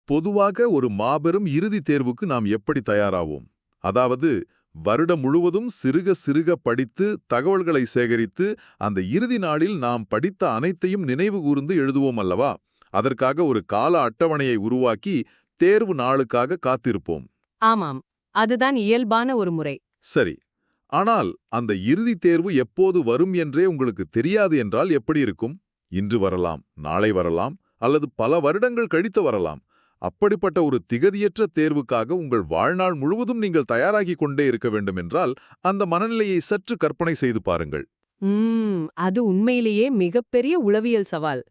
பொதுவாக ஒரு மாபெரும் இறுதித் தேர்வுக்கு நாம் எப்படி தயாராவோம்? அதாவது வருடம் முழுவதும் சிறுக சிறுக படித்து தகவல்களை சேகரித்து அந்த இறுதி நாளில் நாம் படித்த அனைத்தையும் நினைவு கூர்ந்து எழுதுவோம் அல்லவா? அதற்காக ஒரு கால அட்டவணையை உருவாக்கி தேர்வு நாளுக்காக காத்திருப்போம். ஆமாம், அதுதான் இயல்பான ஒரு முறை. சரி. ஆனால் அந்த இறுதித் தேர்வு எப்போது வரும் என்றே உங்களுக்கு தெரியாது என்றால் எப்படி இருக்கும்? இன்று வரலாம், நாளை வரலாம், அல்லது பல வருடங்கள் கழித்து வரலாம். அப்படிப்பட்ட ஒரு திகதியற்ற தேர்வுக்காக உங்கள் வாழ்நாள் முழுவதும் நீங்கள் தயாராகிக் கொண்டே இருக்க வேண்டும் என்றால் அந்த மனநிலையை சற்று கற்பனை செய்து பாருங்கள். அது உண்மையிலேயே மிகப்பெரிய உளவியல் சவால்.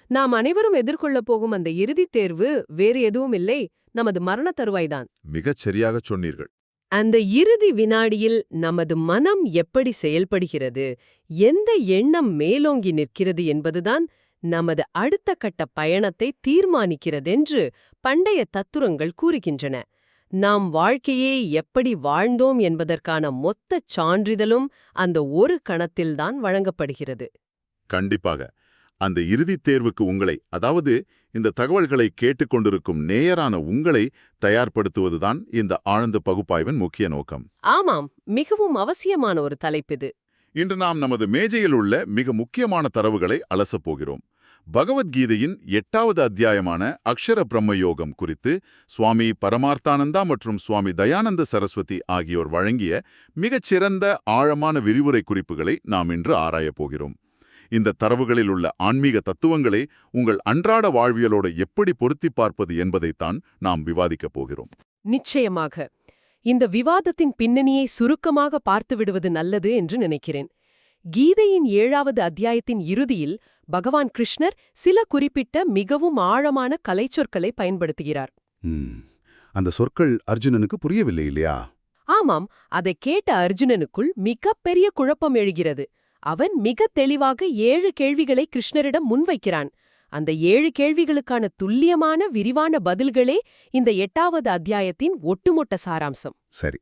நாம் அனைவரும் எதிர்கொள்ளப் போகும் அந்த இறுதித் தேர்வு வேறு எதுவும் இல்லை, நமது மரண தருவாய்தான். மிகச் சரியாகச் சொன்னீர்கள். அந்த இறுதி வினாடியில் நமது மனம் எப்படி செயல்படுகிறது, எந்த எண்ணம் மேலோங்கி நிற்கிறது என்பதுதான் நமது அடுத்த கட்ட பயணத்தை தீர்மானிக்கிறதென்று பண்டைய தத்துரங்கள் கூறுகின்றன. நாம் வாழ்க்கையே எப்படி வாழ்ந்தோம் என்பதற்கான மொத்தச் சான்றிதழும் அந்த ஒரு கணத்தில்தான் வழங்கப்படுகிறது. கண்டிப்பாக. அந்த இறுதித் தேர்வுக்கு உங்களை, அதாவது இந்த தகவல்களை கேட்டுக்கொண்டிருக்கும் நேயரான உங்களை தயார்படுத்துவதுதான் இந்த ஆழ்ந்த பகுப்பாய்வின் முக்கிய நோக்கம். ஆமாம், மிகவும் அவசியமான ஒரு தலைப்பிது. இன்று நாம் நமது மேஜையில் உள்ள மிக முக்கியமான தரவுகளை அலசப் போகிறோம். பகவத்கீதையின் 8வது அத்தியாயமான அக்ஷர பிரம்ம யோகம் குறித்து சுவாமி பரமார்த்தானந்தா மற்றும் சுவாமி தயானந்த சரஸ்வதி ஆகியோர் வழங்கிய மிகச்சிறந்த ஆழமான விரிவுரை குறிப்புகளை நாம் இன்று ஆராயப் போகிறோம். இந்த தரவுகளில் உள்ள ஆன்மீக தத்துவங்களை உங்கள் அன்றாட வாழ்வியலோடு எப்படி பொருத்தி பார்ப்பது என்பதைத்தான் நாம் விவாதிக்கப் போகிறோம். நிச்சயமாக. இந்த விவாதத்தின் பின்னணியை சுருக்கமாக பார்த்து விடுவது நல்லது என்று நினைக்கிறேன். கீதையின் 7வது அத்தியாயத்தின் இறுதியில் பகவான் கிருஷ்ணர் சில குறிப்பிட்ட மிகவும் ஆழமான கலைச்சொற்களை பயன்படுத்துகிறார். அந்த சொற்கள் அர்ஜுனனுக்கு புரியவில்லை இல்லையா? ஆமாம், அதை கேட்ட அர்ஜுனனுக்குள் மிகப்பெரிய குழப்பம் எழுகிறது. அவன் மிக தெளிவாக 7 கேள்விகளை கிருஷ்ணரிடம் முன்வைக்கிறான். அந்த 7 கேள்விகளுக்கான துல்லியமான விரிவான பதில்களே இந்த 8வது அத்தியாயத்தின் ஒட்டுமொத்த சாராம்சம். சரி,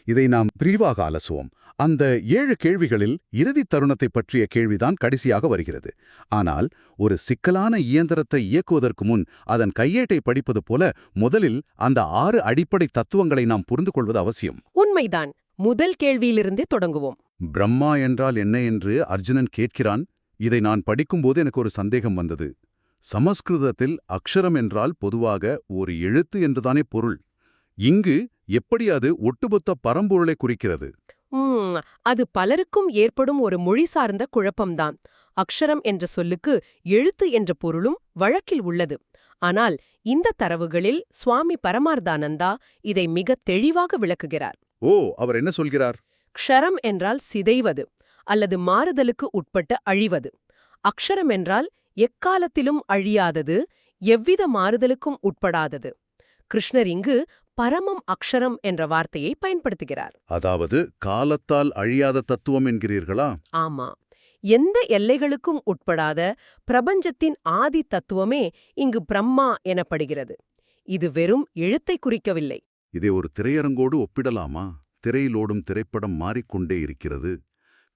இதை நாம் விரிவாக அலசுவோம். அந்த 7 கேள்விகளில் இறுதி தருணத்தை பற்றிய கேள்விதான் கடைசியாக வருகிறது. ஆனால் ஒரு சிக்கலான இயந்திரத்தை இயக்குவதற்கு முன் அதன் கையேட்டை படிப்பது போல முதலில் அந்த 6 அடிப்படை தத்துவங்களை நாம் புரிந்து கொள்வது அவசியம். உண்மைதான். முதல் கேள்வியிலிருந்தே தொடங்குவோம். பிரம்மா என்றால் என்ன என்று அர்ஜுனன் கேட்கிறான். இதை நான் படிக்கும்போது எனக்கு ஒரு சந்தேகம் வந்தது. சமஸ்கிருதத்தில் அக்ஷரம் என்றால் பொதுவாக ஒரு எழுத்து என்றுதானே பொருள். இங்கு எப்படி அது ஒட்டுமொத்த பரம்பொருளை குறிக்கிறது? அது பலருக்கும் ஏற்படும் ஒரு மொழி சார்ந்த குழப்பம்தான். அக்ஷரம் என்ற சொல்லுக்கு எழுத்து என்ற பொருளும் வழக்கில் உள்ளது. ஆனால் இந்த தரவுகளில் சுவாமி பரமார்த்தானந்தா இதை மிக தெளிவாக விளக்குகிறார். ஓ, அவர் என்ன சொல்கிறார்? க்ஷரம் என்றால் சிதைவது அல்லது மாறுதலுக்கு உட்பட்ட அழிவது. அக்ஷரம் என்றால் எக்காலத்திலும் அழியாதது, எவ்வித மாறுதலுக்கும் உட்படாதது. கிருஷ்ணர் இங்கு பரமம் அக்ஷரம் என்ற வார்த்தையை பயன்படுத்துகிறார். அதாவது காலத்தால் அழியாத தத்துவம் என்கிறீர்களா? ஆமா, எந்த எல்லைகளுக்கும் உட்படாத பிரபஞ்சத்தின் ஆதி தத்துவமே இங்கு பிரம்மா எனப்படுகிறது. இது வெறும் எழுத்தை குறிக்கவில்லை. இதை ஒரு திரையரங்கோடு ஒப்பிடலாமா? திரையிலோடும் திரைப்படம் மாறிக்கொண்டே இருக்கிறது.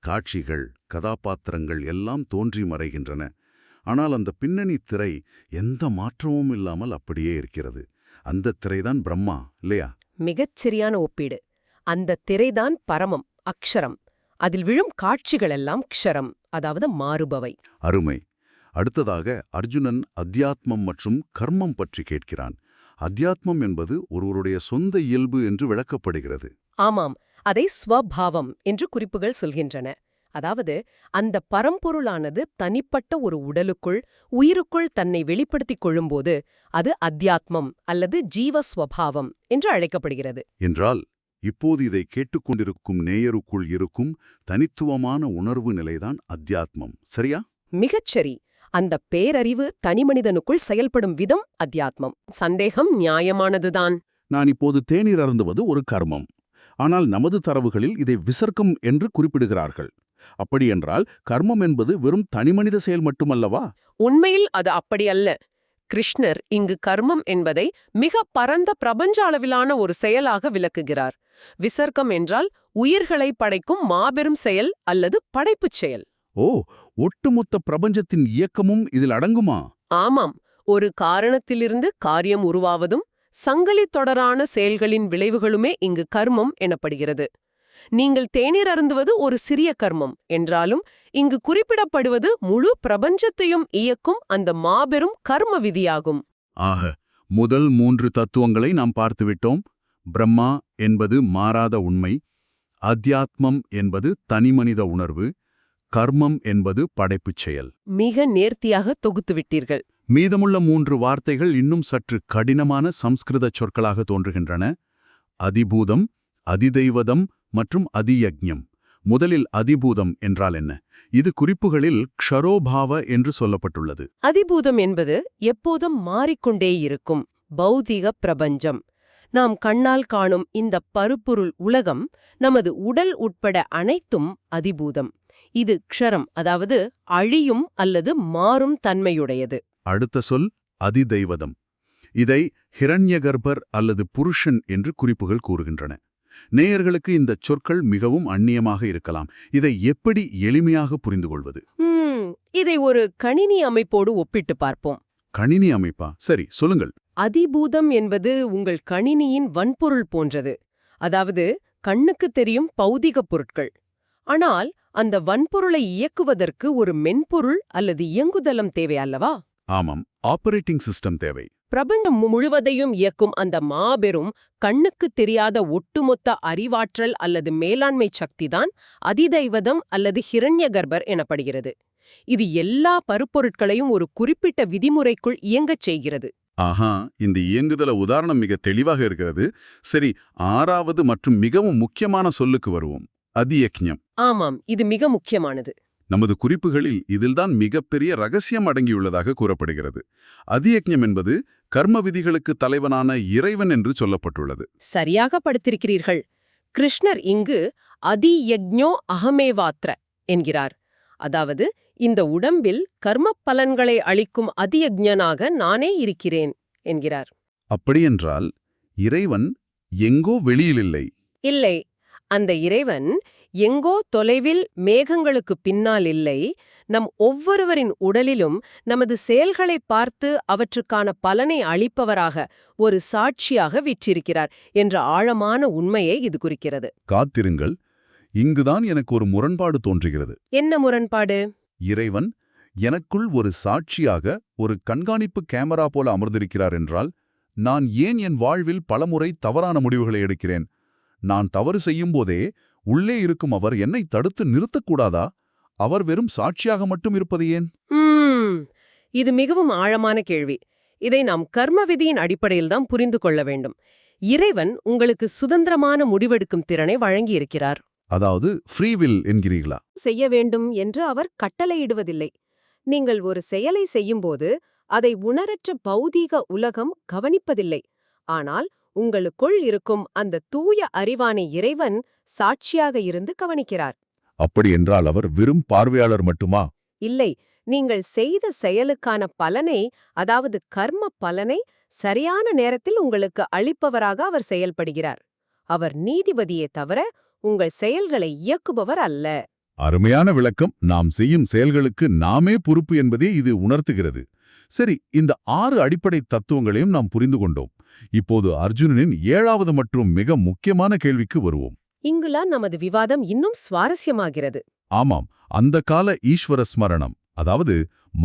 காட்சிகள், கதாபாத்திரங்கள் எல்லாம் தோன்றி மறைகின்றன. ஆனால் அந்த பின்னணி திரை எந்த மாற்றமும் இல்லாமல் அப்படியே இருக்கிறது. அந்த திரைதான் பிரம்மா, இல்லையா? மிகச் சரியான ஒப்பீடு. அந்த திரைதான் பரமம், அக்ஷரம். அதில் விழும் காட்சிகளெல்லாம் க்ஷரம், அதாவது மாறுபவை. அருமை. அடுத்ததாக அர்ஜுனன் அத்தியாத்மம் மற்றும் கர்மம் பற்றி கேட்கிறான். அத்தியாத்மம் என்பது ஒருவருடைய சொந்த இயல்பு என்று விளக்கப்படுகிறது. ஆமாம், அதை ஸ்வபாவம் என்று குறிப்புகள் சொல்கின்றன. அதாவது அந்த பரம்பொருளானது தனிப்பட்ட ஒரு உடலுக்குள், உயிருக்குள் தன்னை வெளிப்படுத்திக் கொள்ளும்போது அது அத்தியாத்மம் அல்லது ஜீவஸ்வபாவம் என்று அழைக்கப்படுகிறது. என்றால் இப்போது இதை கேட்டுக்கொண்டிருக்கும் நேயருக்குள் இருக்கும் தனித்துவமான உணர்வு நிலைதான் அத்தியாத்மம், சரியா? மிகச்சரி. அந்த பேரறிவு தனிமனிதனுக்குள் செயல்படும் விதம் அத்தியாத்மம். சந்தேகம் நியாயமானதுதான். நான் இப்போது தேநீர் அருந்துவது ஒரு கர்மம். ஆனால் நமது தரவுகளில் இதை விசர்க்கம் என்று குறிப்பிடுகிறார்கள். அப்படியென்றால் கர்மம் என்பது வெறும் தனிமனித செயல் மட்டுமல்லவா? உண்மையில் அது அப்படியல்ல. கிருஷ்ணர் இங்கு கர்மம் என்பதை மிக பரந்த பிரபஞ்ச அளவிலான ஒரு செயலாக விளக்குகிறார். விசர்க்கம் என்றால் உயிர்களை படைக்கும் மாபெரும் செயல் அல்லது படைப்புச் செயல். ஓ, ஒட்டுமொத்த பிரபஞ்சத்தின் இயக்கமும் இதில் அடங்குமா? ஆமாம், ஒரு காரணத்திலிருந்து காரியம் உருவாவதும் சங்கிலித் தொடரான செயல்களின் விளைவுகளுமே இங்கு கர்மம் எனப்படுகிறது. நீங்கள் தேநீர் அருந்துவது ஒரு சிறிய கர்மம் என்றாலும் இங்கு குறிப்பிடப்படுவது முழு பிரபஞ்சத்தையும் இயக்கும் அந்த மாபெரும் கர்ம விதியாகும். ஆக முதல் 3 தத்துவங்களை நாம் பார்த்துவிட்டோம். பிரம்மா என்பது மாறாத உண்மை, அத்தியாத்மம் என்பது தனிமனித உணர்வு, கர்மம் என்பது படைப்புச் செயல். மிக நேர்த்தியாக தொகுத்துவிட்டீர்கள். மீதமுள்ள 3 வார்த்தைகள் இன்னும் சற்று கடினமான சம்ஸ்கிருத சொற்களாக தோன்றுகின்றன. அதிபூதம், அதிதெய்வதம் மற்றும் அதியக்ஞம். முதலில் அதிபூதம் என்றால் என்ன? இது குறிப்புகளில் க்ஷரோபாவ என்று சொல்லப்பட்டுள்ளது. அதிபூதம் என்பது எப்போதும் மாறிக்கொண்டே இருக்கும் பௌதிக பிரபஞ்சம். நாம் கண்ணால் காணும் இந்த பருப்பொருள் உலகம், நமது உடல் உட்பட அனைத்தும் அதிபூதம். இது க்ஷரம், அதாவது அழியும் அல்லது மாறும் தன்மையுடையது. அடுத்த சொல் அதிதெய்வதம். இதை ஹிரண்யகர்பர் அல்லது புருஷன் என்று குறிப்புகள் கூறுகின்றன. நேயர்களுக்கு இந்த சொற்கள் மிகவும் அந்நியமாக இருக்கலாம். இதை எப்படி எளிமையாக புரிந்து கொள்வது? இதை ஒரு கணினி அமைப்போடு ஒப்பிட்டு பார்ப்போம். கணினி அமைப்பா? சரி, சொல்லுங்கள். அதிபூதம் என்பது உங்கள் கணினியின் வன்பொருள் போன்றது. அதாவது கண்ணுக்கு தெரியும் பௌதிக பொருட்கள். ஆனால் அந்த வன்பொருளை இயக்குவதற்கு ஒரு மென்பொருள் அல்லது இயங்குதளம் தேவை அல்லவா? ஆமாம், ஆபரேட்டிங் சிஸ்டம் தேவை. பிரபஞ்சம் முழுவதையும் இயக்கும் அந்த மாபெரும் கண்ணுக்கு தெரியாத ஒட்டுமொத்த அறிவாற்றல் அல்லது மேலாண்மை சக்திதான் அதிதெய்வதம் அல்லது ஹிரண்யகர்பர் எனப்படுகிறது. இது எல்லா பருப்பொருட்களையும் ஒரு குறிப்பிட்ட விதிமுறைக்குள் இயங்கச் செய்கிறது. ஆஹா, இந்த இயங்குதல உதாரணம் மிக தெளிவாக இருக்கிறது. சரி, 6வது மற்றும் மிகவும் முக்கியமான சொல்லுக்கு வருவோம். அதியக்ஞம். ஆமாம், இது மிக முக்கியமானது. நமது குறிப்புகளில் இதில்தான் மிகப்பெரிய ரகசியம் அடங்கியுள்ளதாக கூறப்படுகிறது. அதியக்ஞம் என்பது கர்ம விதிகளுக்கு தலைவனான இறைவன் என்று சொல்லப்பட்டுள்ளது. சரியாக படுத்திருக்கிறீர்கள். கிருஷ்ணர் இங்கு அதியக்ஞோ அகமேவாத்ர என்கிறார். அதாவது இந்த உடம்பில் கர்ம பலன்களை அளிக்கும் அதியக்ஞனாக நானே இருக்கிறேன் என்கிறார். அப்படியென்றால் இறைவன் எங்கோ வெளியிலில்லை. இல்லை, அந்த இறைவன் எங்கோ தொலைவில் மேகங்களுக்கு பின்னால் இல்லை, நம் ஒவ்வொருவரின் உடலிலும் நமது செயல்களை பார்த்து அவற்றுக்கான பலனை அளிப்பவராக, ஒரு சாட்சியாக வீற்றிருக்கிறார் என்ற ஆழமான உண்மையை இது குறிக்கிறது. காத்திருங்கள், இங்குதான் எனக்கு ஒரு முரண்பாடு தோன்றுகிறது. என்ன முரண்பாடு? இறைவன் எனக்குள் ஒரு சாட்சியாக, ஒரு கண்காணிப்பு கேமரா போல அமர்ந்திருக்கிறார் என்றால், நான் ஏன் என் வாழ்வில் பலமுறை தவறான முடிவுகளை எடுக்கிறேன்? நான் தவறு செய்யும்போதே உள்ளே இருக்கும் அவர் என்னை தடுத்து நிறுத்தக்கூடாதா? அவர் வெறும் சாட்சியாக மட்டும் இருப்பது ஏன்? இது மிகவும் ஆழமான கேள்வி. இதை நாம் கர்ம விதியின் அடிப்படையில்தான் புரிந்து கொள்ள வேண்டும். இறைவன் உங்களுக்கு சுதந்திரமான முடிவெடுக்கும் திறனை வழங்கியிருக்கிறார். அதாவது ஃப்ரீவில் என்கிறீர்களா? செய்ய வேண்டும் என்று அவர் கட்டளையிடுவதில்லை. நீங்கள் ஒரு செயலை செய்யும்போது அதை உணரற்ற பௌதீக உலகம் கவனிப்பதில்லை. ஆனால் உங்களுக்குள் இருக்கும் அந்த தூய அறிவான இறைவன் சாட்சியாக இருந்து கவனிக்கிறார். அப்படி என்றால் அவர் வெறும் பார்வையாளர் மட்டுமா? இல்லை, நீங்கள் செய்த செயலுக்கான பலனை, அதாவது கர்ம பலனை சரியான நேரத்தில் உங்களுக்கு அளிப்பவராக அவர் செயல்படுகிறார். அவர் நீதிபதியே தவிர உங்கள் செயல்களை இயக்குபவர் அல்ல. அருமையான விளக்கம். நாம் செய்யும் செயல்களுக்கு நாமே பொறுப்பு என்பதே இது உணர்த்துகிறது. சரி, இந்த 6 அடிப்படை தத்துவங்களையும் நாம் புரிந்து கொண்டோம். இப்போது அர்ஜுனனின் 7வது மற்றும் மிக முக்கியமான கேள்விக்கு வருவோம். இங்குலாம் நமது விவாதம் இன்னும் சுவாரஸ்யமாகிறது. ஆமாம், அந்த கால ஈஸ்வர ஸ்மரணம், அதாவது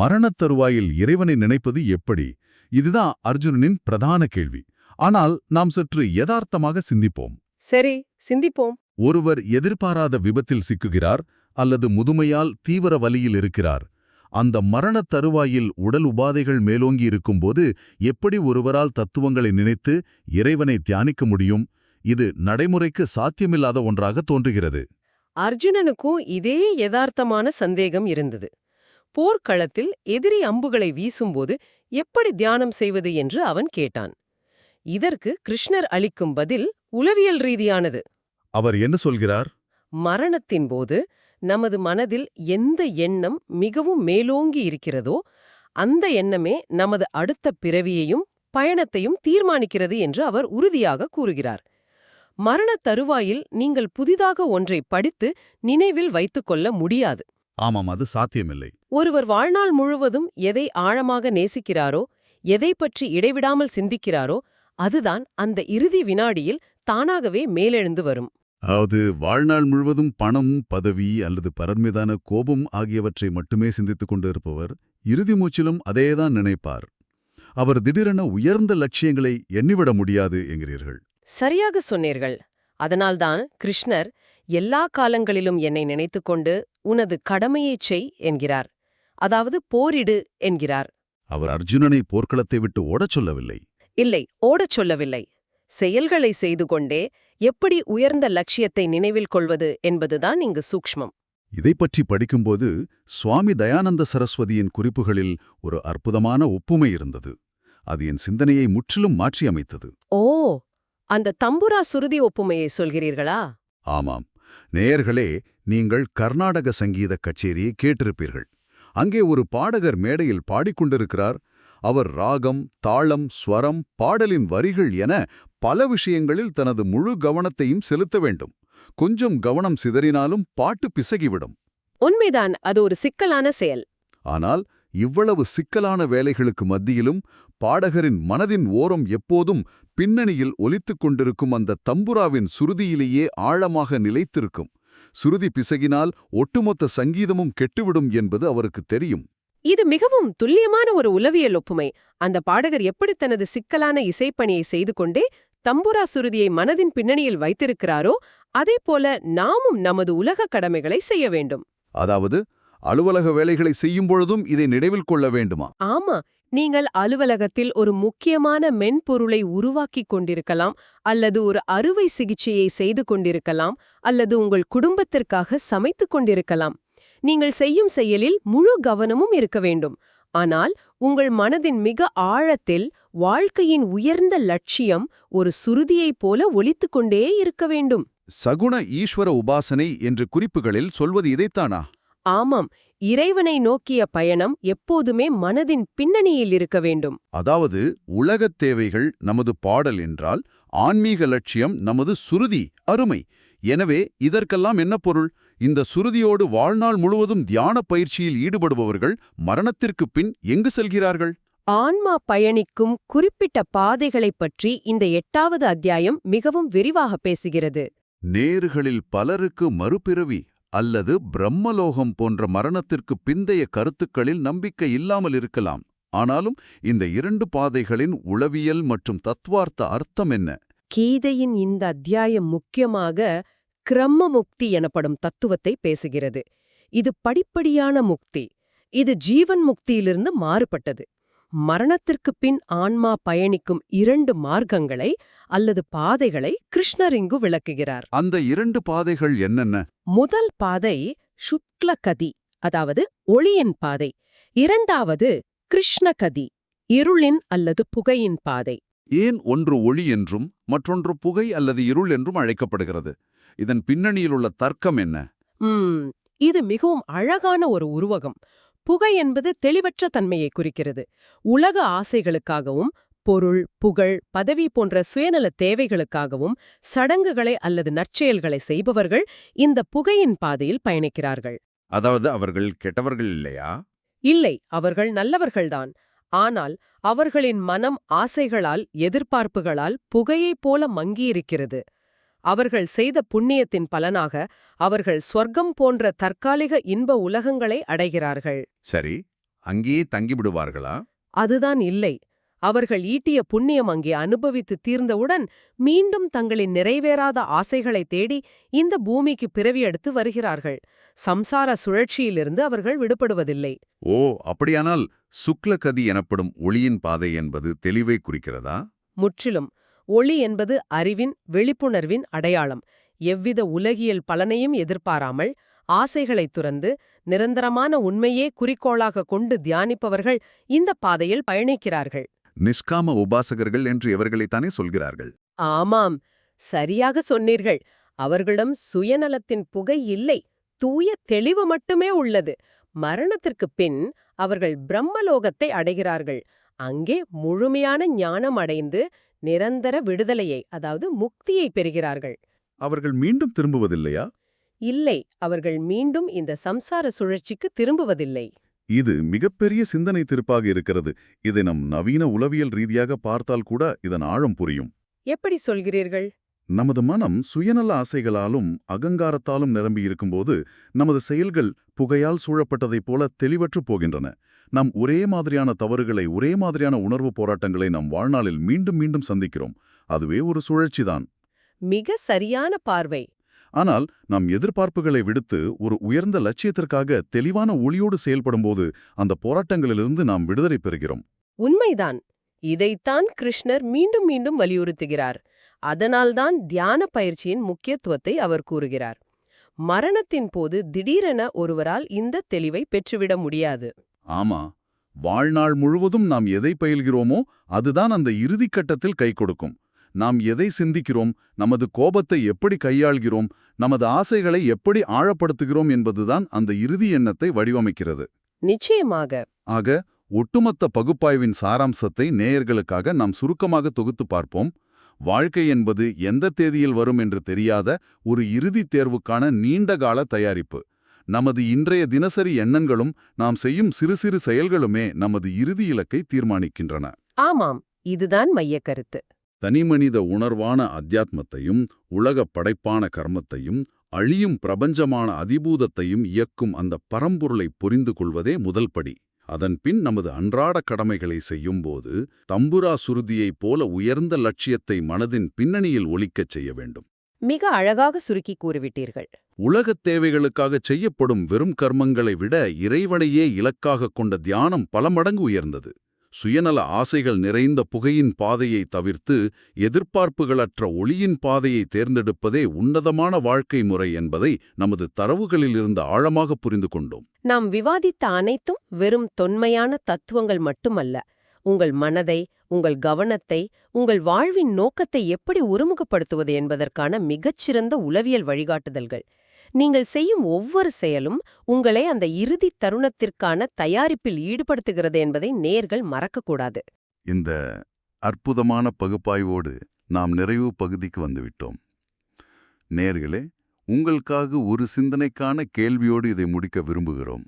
மரணத் தருவாயில் இறைவனை நினைப்பது எப்படி? இதுதான் அர்ஜுனனின் பிரதான கேள்வி. ஆனால் நாம் சற்று யதார்த்தமாக சிந்திப்போம். சரி, சிந்திப்போம். ஒருவர் எதிர்பாராத விபத்தில் சிக்குகிறார் அல்லது முதுமையால் தீவிர வலியில் இருக்கிறார். அந்த மரணத் தருவாயில் உடல் உபாதைகள் மேலோங்கி இருக்கும்போது எப்படி ஒருவரால் தத்துவங்களை நினைத்து இறைவனை தியானிக்க முடியும்? இது நடைமுறைக்கு சாத்தியமில்லாத ஒன்றாக தோன்றுகிறது. அர்ஜுனனுக்கும் இதே யதார்த்தமான சந்தேகம் இருந்தது. போர்க்களத்தில் எதிரி அம்புகளை வீசும்போது எப்படி தியானம் செய்வது என்று அவன் கேட்டான். இதற்கு கிருஷ்ணர் அளிக்கும் பதில் உளவியல் ரீதியானது. அவர் என்ன சொல்கிறார்? மரணத்தின் போது நமது மனதில் எந்த எண்ணம் மிகவும் மேலோங்கி இருக்கிறதோ அந்த எண்ணமே நமது அடுத்த பிறவியையும் பயணத்தையும் தீர்மானிக்கிறது என்று அவர் உறுதியாக கூறுகிறார். மரணத் தருவாயில் நீங்கள் புதிதாக ஒன்றை படித்து நினைவில் வைத்துக்கொள்ள முடியாது. ஆமாம், அது சாத்தியமில்லை. ஒருவர் வாழ்நாள் முழுவதும் எதை ஆழமாக நேசிக்கிறாரோ, எதை பற்றி இடைவிடாமல் சிந்திக்கிறாரோ அதுதான் அந்த இறுதி வினாடியில் தானாகவே மேலெழுந்து வரும். அதாவது வாழ்நாள் முழுவதும் பணம், பதவி அல்லது பலர் மீதான கோபம் ஆகியவற்றை மட்டுமே சிந்தித்துக் கொண்டு இருப்பவர் இறுதி மூச்சிலும் அதேதான் நினைப்பார். அவர் திடீரென உயர்ந்த லட்சியங்களை எண்ணிவிட முடியாது என்கிறீர்கள். சரியாக சொன்னீர்கள். அதனால்தான் கிருஷ்ணர் எல்லா காலங்களிலும் என்னை நினைத்துக்கொண்டு உனது கடமையைச் செய் என்கிறார். அதாவது போரிடு என்கிறார். அவர் அர்ஜுனனை போர்க்களத்தை விட்டு ஓடச் சொல்லவில்லை. இல்லை, ஓடச் சொல்லவில்லை. செயல்களை செய்து கொண்டே எப்படி உயர்ந்த லட்சியத்தை நினைவில் கொள்வது என்பதுதான் இங்கு சூக்ஷ்மம். இதைப்பற்றி படிக்கும்போது சுவாமி தயானந்த சரஸ்வதியின் குறிப்புகளில் ஒரு அற்புதமான ஒப்புமை இருந்தது. அது என் சிந்தனையை முற்றிலும் மாற்றியமைத்தது. ஓ, அந்த தம்புரா சுருதி ஒப்புமையை சொல்கிறீர்களா? ஆமாம் நேயர்களே, நீங்கள் கர்நாடக சங்கீத கச்சேரியை கேட்டிருப்பீர்கள். அங்கே ஒரு பாடகர் மேடையில் பாடிக்கொண்டிருக்கிறார். அவர் ராகம், தாளம், ஸ்வரம், பாடலின் வரிகள் என பல விஷயங்களில் தனது முழு கவனத்தையும் செலுத்த வேண்டும். கொஞ்சம் கவனம் சிதறினாலும் பாட்டு பிசகிவிடும். உண்மைதான், அது ஒரு சிக்கலான செயல். ஆனால் இவ்வளவு சிக்கலான வேலைகளுக்கு மத்தியிலும் பாடகரின் மனதின் ஓரம் எப்போதும் பின்னணியில் ஒலித்துக் கொண்டிருக்கும் அந்த தம்புராவின் சுருதியிலேயே ஆழமாக நிலைத்திருக்கும். சுருதி பிசகினால் ஒட்டுமொத்த சங்கீதமும் கெட்டுவிடும் என்பது அவருக்கு தெரியும். இது மிகவும் துல்லியமான ஒரு உளவியல் ஒப்புமை. அந்த பாடகர் எப்படி தனது சிக்கலான இசைப்பணியை செய்து கொண்டே தம்புரா சுருதியை மனதின் பின்னணியில் வைத்திருக்கிறாரோ அதேபோல நாமும் நமது உலக கடமைகளை செய்ய வேண்டும். அதாவது அலுவலக வேலைகளை செய்யும் பொழுதும் இதை நினைவில் கொள்ள வேண்டுமா? ஆமா, நீங்கள் அலுவலகத்தில் ஒரு முக்கியமான மென்பொருளை உருவாக்கிக் கொண்டிருக்கலாம், அல்லது ஒரு அறுவை சிகிச்சையை செய்து கொண்டிருக்கலாம், அல்லது உங்கள் குடும்பத்திற்காக சமைத்துக் கொண்டிருக்கலாம். நீங்கள் செய்யும் செயலில் முழு கவனமும் இருக்க வேண்டும். ஆனால் உங்கள் மனதின் மிக ஆழத்தில் வாழ்க்கையின் உயர்ந்த லட்சியம் ஒரு சுருதியைப் போல ஒலித்துக் கொண்டே இருக்க வேண்டும். சகுண ஈஸ்வர உபாசனை என்று குறிப்புகளில் சொல்வது இதைத்தானா? ஆமாம், இறைவனை நோக்கிய பயணம் எப்போதுமே மனதின் பின்னணியில் இருக்க வேண்டும். அதாவது உலகத் தேவைகள் நமது பாடல் என்றால் ஆன்மீக லட்சியம் நமது சுருதி, அருமை. எனவே இதற்கெல்லாம் என்ன பொருள்? இந்த சுருதியோடு வாழ்நாள் முழுவதும் தியான பயிற்சியில் ஈடுபடுபவர்கள் மரணத்திற்குப் பின் எங்கு செல்கிறார்கள்? ஆன்மா பயணிக்கும் குறிப்பிட்ட பாதைகளைப் பற்றி இந்த 8வது அத்தியாயம் மிகவும் விரிவாக பேசுகிறது. நேர்களில் பலருக்கு மறுபிறவி அல்லது பிரம்மலோகம் போன்ற மரணத்திற்கு பிந்தைய கருத்துக்களில் நம்பிக்கை இல்லாமல் இருக்கலாம். ஆனாலும் இந்த 2 பாதைகளின் உளவியல் மற்றும் தத்துவார்த்த அர்த்தம் என்ன? கீதையின் இந்த அத்தியாயம் முக்கியமாக கிரம்ம முக்தி எனப்படும் தத்துவத்தை பேசுகிறது. இது படிப்படியான முக்தி. இது ஜீவன் முக்தியிலிருந்து மாறுபட்டது. மரணத்திற்குப் பின் ஆன்மா பயணிக்கும் 2 மார்க்கங்களை அல்லது பாதைகளை கிருஷ்ணர் இங்கு விளக்குகிறார். அந்த 2 பாதைகள் என்னென்ன? முதல் பாதை சுக்லகதி, அதாவது ஒளியின் பாதை. 2வது கிருஷ்ணகதி, இருளின் அல்லது புகையின் பாதை. ஏன் ஒன்று ஒளி என்றும் மற்றொன்று புகை அல்லது இருள் என்றும் அழைக்கப்படுகிறது? இதன் பின்னணியிலுள்ள தர்க்கம் என்ன? இது மிகவும் அழகான ஒரு உருவகம். புகை என்பது தெளிவற்ற தன்மையை குறிக்கிறது. உலக ஆசைகளுக்காகவும் பொருள், புகழ், பதவி போன்ற சுயநல தேவைகளுக்காகவும் சடங்குகளை அல்லது நற்செயல்களை செய்பவர்கள் இந்த புகையின் பாதையில் பயணிக்கிறார்கள். அதாவது அவர்கள் கெட்டவர்கள் இல்லையா? இல்லை, அவர்கள் நல்லவர்கள்தான். ஆனால் அவர்களின் மனம் ஆசைகளால், எதிர்பார்ப்புகளால் புகையைப் போல மங்கியிருக்கிறது. அவர்கள் செய்த புண்ணியத்தின் பலனாக அவர்கள் ஸ்வர்க்கம் போன்ற தற்காலிக இன்ப உலகங்களை அடைகிறார்கள். சரி, அங்கேயே தங்கிவிடுவார்களா? அதுதான் இல்லை. அவர்கள் ஈட்டிய புண்ணியம் அங்கே அனுபவித்து தீர்ந்தவுடன் மீண்டும் தங்களின் நிறைவேறாத ஆசைகளை தேடி இந்த பூமிக்கு பிறவி எடுத்து வருகிறார்கள். சம்சார சுழற்சியிலிருந்து அவர்கள் விடுபடுவதில்லை. ஓ, அப்படியானால் சுக்லகதி எனப்படும் ஒளியின் பாதை என்பது தெளிவை குறிக்கிறதா? முற்றிலும். ஒளி என்பது அறிவின், விழிப்புணர்வின் அடையாளம். எவ்வித உலகியல் பலனையும் எதிர்பாராமல் ஆசைகளைத் துறந்து நிரந்தரமான உண்மையே குறிக்கோளாக கொண்டு தியானிப்பவர்கள் இந்த பாதையில் பயணிக்கிறார்கள். நிஷ்காம உபாசகர்கள் என்று இவர்களைத்தானே சொல்கிறார்கள்? ஆமாம், சரியாக சொன்னீர்கள். அவர்களிடம் சுயநலத்தின் புகை இல்லை, தூய தெளிவு மட்டுமே உள்ளது. மரணத்திற்குப் பின் அவர்கள் பிரம்மலோகத்தை அடைகிறார்கள். அங்கே முழுமையான ஞானம் அடைந்து நிரந்தர விடுதலையை, அதாவது முக்தியை பெறுகிறார்கள். அவர்கள் மீண்டும் திரும்புவதில்லையா? இல்லை, அவர்கள் மீண்டும் இந்த சம்சார சுழற்சிக்கு திரும்புவதில்லை. இது மிகப்பெரிய சிந்தனை திருப்பாக இருக்கிறது. இதை நம் நவீன உளவியல் ரீதியாக பார்த்தால் கூட இதன் ஆழம் புரியும். எப்படி சொல்கிறீர்கள்? நமது மனம் சுயநல ஆசைகளாலும் அகங்காரத்தாலும் நிரம்பி இருக்கும்போது நமது செயல்கள் புகையால் சூழப்பட்டதைப் போல தெளிவற்று போகின்றன. நாம் ஒரே மாதிரியான தவறுகளை, ஒரே மாதிரியான உணர்வு போராட்டங்களை நம் வாழ்நாளில் மீண்டும் மீண்டும் சந்திக்கிறோம். அதுவே ஒரு சுழற்சிதான். மிக சரியான பார்வை. ஆனால் நாம் எதிர்பார்ப்புகளை விடுத்து ஒரு உயர்ந்த லட்சியத்திற்காக தெளிவான ஒளியோடு செயல்படும்போது அந்த போராட்டங்களிலிருந்து நாம் விடுதலை பெறுகிறோம். உண்மைதான். இதைத்தான் கிருஷ்ணர் மீண்டும் மீண்டும் வலியுறுத்துகிறார். அதனால்தான் தியான பயிற்சியின் முக்கியத்துவத்தை அவர் கூறுகிறார். மரணத்தின் போது திடீரென ஒருவரால் இந்த தெளிவை பெற்றுவிட முடியாது. ஆமா, வாழ்நாள் முழுவதும் நாம் எதை பயில்கிறோமோ அதுதான் அந்த இறுதிக் கட்டத்தில் கை கொடுக்கும். நாம் எதை சிந்திக்கிறோம், நமது கோபத்தை எப்படி கையாள்கிறோம், நமது ஆசைகளை எப்படி ஆழப்படுத்துகிறோம் என்பதுதான் அந்த இறுதி எண்ணத்தை வடிவமைக்கிறது. நிச்சயமாக. ஆக, ஒட்டுமொத்த பகுப்பாய்வின் சாராம்சத்தை நேயர்களுக்காக நாம் சுருக்கமாக தொகுத்து பார்ப்போம். வாழ்க்கை என்பது எந்த தேதியில் வரும் என்று தெரியாத ஒரு இறுதித் தேர்வுக்கான நீண்டகால தயாரிப்பு. நமது இன்றைய தினசரி எண்ணங்களும் நாம் செய்யும் சிறு சிறு செயல்களுமே நமது இறுதி இலக்கை தீர்மானிக்கின்றன. ஆமாம், இதுதான் மையக் கருத்து. தனிமனித உணர்வான அத்தியாத்மத்தையும் உலகப் படைப்பான கர்மத்தையும் அழியும் பிரபஞ்சமான அதிபூதத்தையும் இயக்கும் அந்த பரம்பொருளை புரிந்து கொள்வதே முதல் படி. அதன்பின் நமது அன்றாட கடமைகளை செய்யும்போது தம்புரா சுருதியைப் போல உயர்ந்த லட்சியத்தை மனதின் பின்னணியில் ஒலிக்கச் செய்ய வேண்டும். மிக அழகாக சுருக்கி கூறிவிட்டீர்கள். உலகத் தேவைகளுக்காகச் செய்யப்படும் வெறும் கர்மங்களை விட இறைவனையே இலக்காகக் கொண்ட தியானம் பல மடங்கு உயர்ந்தது. சுயநல ஆசைகள் நிறைந்த புகையின் பாதையை தவிர்த்து எதிர்பார்ப்புகளற்ற ஒளியின் பாதையை தேர்ந்தெடுப்பதே உன்னதமான வாழ்க்கை முறை என்பதை நமது தரவுகளிலிருந்து ஆழமாக புரிந்து கொண்டோம். நாம் விவாதித்த அனைத்தும் வெறும் தொன்மையான தத்துவங்கள் மட்டுமல்ல. உங்கள் மனதை, உங்கள் கவனத்தை, உங்கள் வாழ்வின் நோக்கத்தை எப்படி ஒருமுகப்படுத்துவது என்பதற்கான மிகச்சிறந்த உளவியல் வழிகாட்டுதல்கள். நீங்கள் செய்யும் ஒவ்வொரு செயலும் உங்களை அந்த இறுதி தருணத்திற்கான தயாரிப்பில் ஈடுபடுத்துகிறது என்பதை நேயர்கள் மறக்கக்கூடாது. இந்த அற்புதமான பகுப்பாய்வோடு நாம் நிறைவு பகுதிக்கு வந்துவிட்டோம். நேயர்களே, உங்களுக்காக ஒரு சிந்தனைக்கான கேள்வியோடு இதை முடிக்க விரும்புகிறோம்.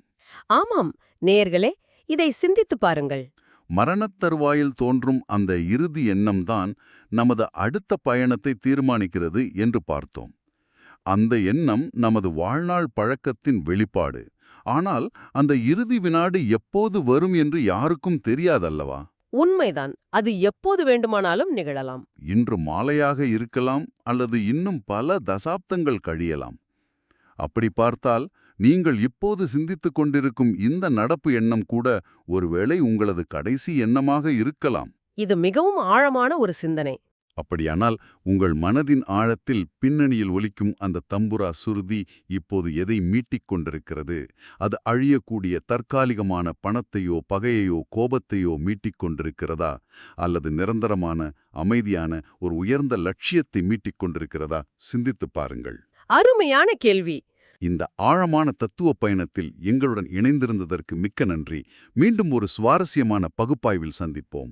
ஆமாம் நேயர்களே, இதை சிந்தித்துப் பாருங்கள். மரணத் தருவாயில் தோன்றும் அந்த இறுதி எண்ணம்தான் நமது அடுத்த பயணத்தை தீர்மானிக்கிறது என்று பார்த்தோம். அந்த எண்ணம் நமது வாழ்நாள் பழக்கத்தின் வெளிப்பாடு. ஆனால் அந்த இறுதி வினாடி எப்போது வரும் என்று யாருக்கும் தெரியாதல்லவா? உண்மைதான். அது எப்போது வேண்டுமானாலும் நிகழலாம். இன்று மாலையாக இருக்கலாம், அல்லது இன்னும் பல தசாப்தங்கள் கழியலாம். அப்படி பார்த்தால் நீங்கள் இப்போது சிந்தித்துக் கொண்டிருக்கும் இந்த நடப்பு எண்ணம் கூட ஒருவேளை உங்களது கடைசி எண்ணமாக இருக்கலாம். இது மிகவும் ஆழமான ஒரு சிந்தனை. அப்படியானால் உங்கள் மனதின் ஆழத்தில் பின்னணியில் ஒலிக்கும் அந்த தம்புரா சுருதி இப்போது எதை மீட்டிக் கொண்டிருக்கிறது? அது அழியக்கூடிய தற்காலிகமான பணத்தையோ பகையையோ கோபத்தையோ மீட்டிக் கொண்டிருக்கிறதா? அல்லது நிரந்தரமான அமைதியான ஒரு உயர்ந்த லட்சியத்தை மீட்டிக் கொண்டிருக்கிறதா? சிந்தித்துப் பாருங்கள். அருமையான கேள்வி. இந்த ஆழமான தத்துவ பயணத்தில் எங்களுடன் இணைந்திருந்ததற்கு மிக்க நன்றி. மீண்டும் ஒரு சுவாரஸ்யமான பகுப்பாய்வில் சந்திப்போம்.